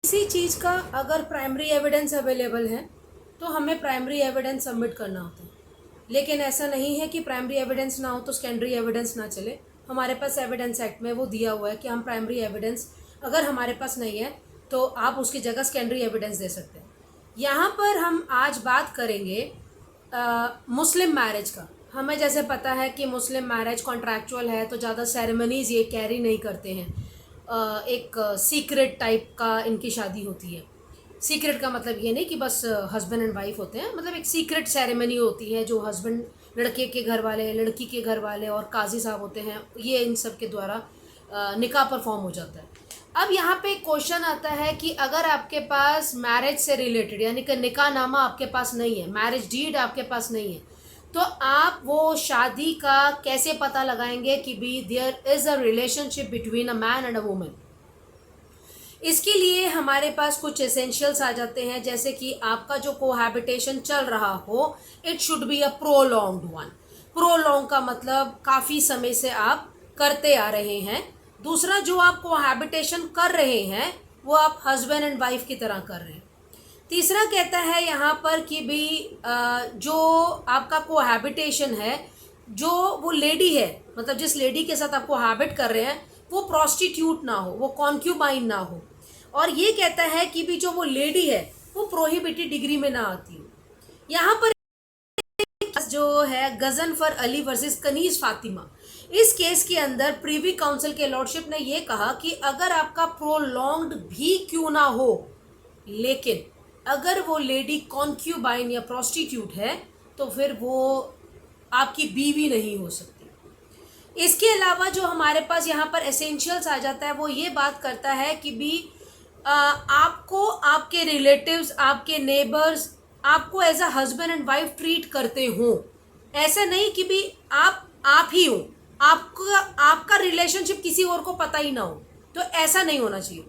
किसी चीज़ का अगर प्राइमरी एविडेंस अवेलेबल है तो हमें प्राइमरी एविडेंस सबमिट करना होता है, लेकिन ऐसा नहीं है कि प्राइमरी एविडेंस ना हो तो सेकेंडरी एविडेंस ना चले। हमारे पास एविडेंस एक्ट में वो दिया हुआ है कि हम प्राइमरी एविडेंस अगर हमारे पास नहीं है तो आप उसकी जगह सेकेंडरी एविडेंस दे सकते हैं। यहाँ पर हम आज बात करेंगे मुस्लिम मैरिज का। हमें जैसे पता है कि मुस्लिम मैरिज कॉन्ट्रैक्चुअल है तो ज़्यादा सेरेमनीज़ ये कैरी नहीं करते हैं। एक सीक्रेट टाइप का इनकी शादी होती है। सीक्रेट का मतलब ये नहीं कि बस हस्बैंड एंड वाइफ होते हैं, मतलब एक सीक्रेट सेरेमनी होती है जो हस्बैंड, लड़के के घर वाले, लड़की के घर वाले और काजी साहब होते हैं, ये इन सब के द्वारा निकाह परफॉर्म हो जाता है। अब यहाँ पे क्वेश्चन आता है कि अगर आपके पास मैरिज से रिलेटेड यानी कि निकाह नामा आपके पास नहीं है, मैरिज डीड आपके पास नहीं है, तो आप वो शादी का कैसे पता लगाएंगे कि भी there is a relationship between a man and a woman. इसके लिए हमारे पास कुछ एसेंशियल्स आ जाते हैं, जैसे कि आपका जो कोहैबिटेशन चल रहा हो, it should be a prolonged one. Prolong का मतलब काफ़ी समय से आप करते आ रहे हैं। दूसरा, जो आप कोहैबिटेशन कर रहे हैं वो आप हस्बैंड एंड वाइफ की तरह कर रहे हैं। तीसरा कहता है यहाँ पर कि भी जो आपका कोहैबिटेशन है, जो वो लेडी है, मतलब जिस लेडी के साथ आप कोहैबिट कर रहे हैं वो प्रोस्टिट्यूट ना हो, वो कॉन्क्यूबाइन ना हो। और ये कहता है कि भी जो वो लेडी है वो प्रोहिबिटेड डिग्री में ना आती हो। यहाँ पर जो है गजन फॉर अली वर्सेस कनीज फातिमा, इस केस के अंदर प्रीवी काउंसिल के लॉर्डशिप ने ये कहा कि अगर आपका प्रोलॉन्ग्ड भी क्यों ना हो, लेकिन अगर वो लेडी कॉन्क्यूबाइन या प्रोस्टिट्यूट है तो फिर वो आपकी बीवी नहीं हो सकती। इसके अलावा जो हमारे पास यहाँ पर एसेंशियल्स आ जाता है वो ये बात करता है कि भी आपको आपके रिलेटिव्स, आपके नेबर्स आपको as a husband and wife treat करते हों। ऐसा नहीं कि भी आप ही हो, आपका रिलेशनशिप किसी और को पता ही ना हो, तो ऐसा नहीं होना चाहिए।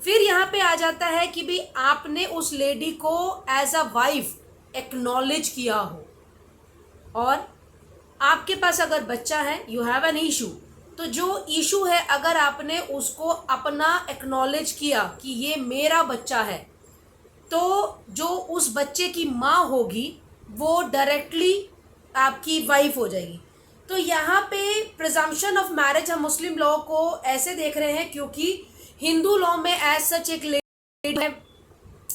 फिर यहाँ पे आ जाता है कि भी आपने उस लेडी को एज अ वाइफ एक्नॉलेज किया हो, और आपके पास अगर बच्चा है, यू हैव एन इशू, तो जो इशू है अगर आपने उसको अपना एक्नॉलेज किया कि ये मेरा बच्चा है, तो जो उस बच्चे की माँ होगी वो डायरेक्टली आपकी वाइफ हो जाएगी। तो यहाँ पे प्रिजम्पशन ऑफ मैरिज हम मुस्लिम लॉ को ऐसे देख रहे हैं क्योंकि हिंदू लॉ में एज सच एक लेडी है,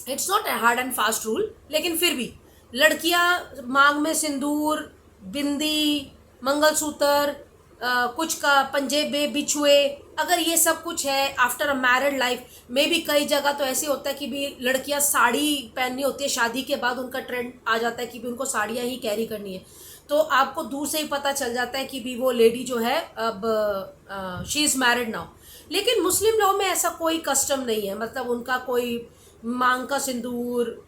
it's not a hard and fast rule, लेकिन फिर भी लड़कियां मांग में सिंदूर, बिंदी, मंगलसूत्र, कुछ का पंजेबे, बिछुए, अगर ये सब कुछ है आफ्टर अ मैरिड लाइफ में भी कई जगह तो ऐसे होता है कि भी लड़कियां साड़ी पहननी होती है, शादी के बाद उनका ट्रेंड आ जाता है कि भी उनको साड़ियां ही कैरी करनी है, तो आपको दूर से ही पता चल जाता है कि भी वो लेडी जो है अब शी इज़ मैरिड नाउ। लेकिन मुस्लिम लॉ में ऐसा कोई कस्टम नहीं है, मतलब उनका कोई मांग का सिंदूर,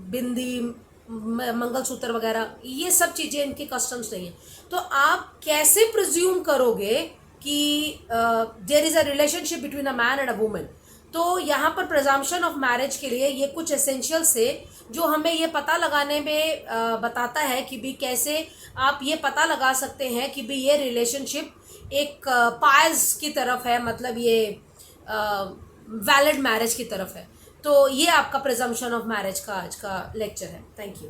बिंदी, मंगलसूत्र वगैरह ये सब चीज़ें इनके कस्टम्स नहीं है। तो आप कैसे प्रिज्यूम करोगे कि there is a relationship between a man and a woman. तो यहाँ पर प्रिजम्पशन ऑफ मैरिज के लिए ये कुछ एसेंशियल्स है जो हमें ये पता लगाने में बताता है कि भी कैसे आप ये पता लगा सकते हैं कि भी ये रिलेशनशिप एक पायस की तरफ है, मतलब ये वैलिड मैरिज की तरफ है। तो ये आपका प्रिजम्पशन ऑफ मैरिज का आज का लेक्चर है। Thank you.